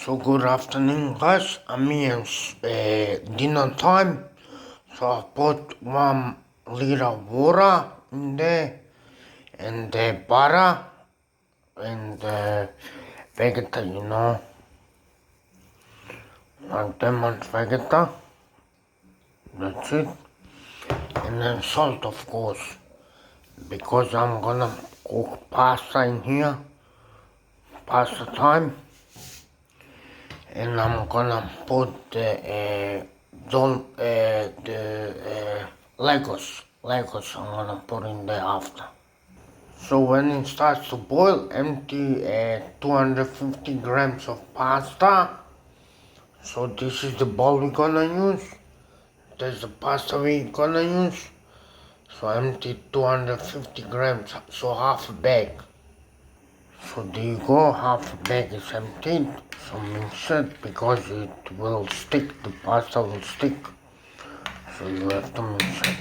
So good afternoon, guys. It's dinner time. So I put 1 liter water in there, and the butter, and the vegeta, like that much vegeta. That's it. And then salt, of course, because I'm gonna cook pasta in here. Pasta time. And I'm gonna put the Legos I'm gonna put in there after. So when it starts to boil, empty 250 grams of pasta. So this is the bowl we're gonna use. That's the pasta we're gonna use. So empty 250 grams, so half a bag. So there you go, half a bag is emptied. So mix it because it will stick, the pasta will stick. So you have to mix it.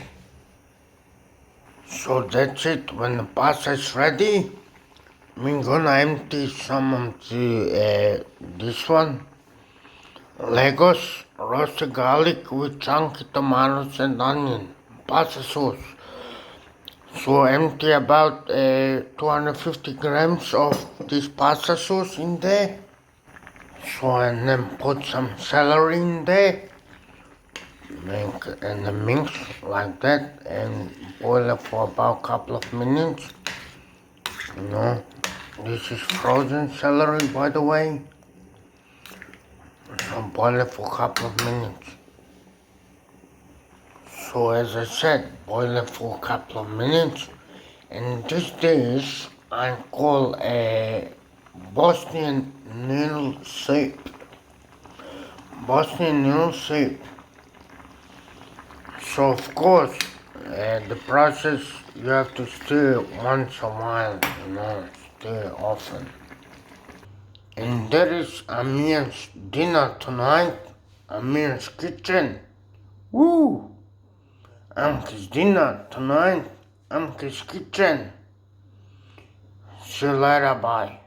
So that's it. When the pasta is ready, we're gonna empty some of the this one, Legos, roasted garlic with chunky tomatoes and onion, pasta sauce. So empty about 250 grams of this pasta sauce in there. So and then put some celery in there. And then mix like that and boil it for about a couple of minutes. This is frozen celery, by the way. So boil it for a couple of minutes. So as I said, boil it for a couple of minutes. And this dish I call a Bosnian noodle soup. Bosnian noodle soup. So of course, the process, you have to stir once a while, stir often. And that is Amir's dinner tonight. Amir's kitchen. Woo! Amke's dinner tonight. Amke's kitchen. See you later, bye.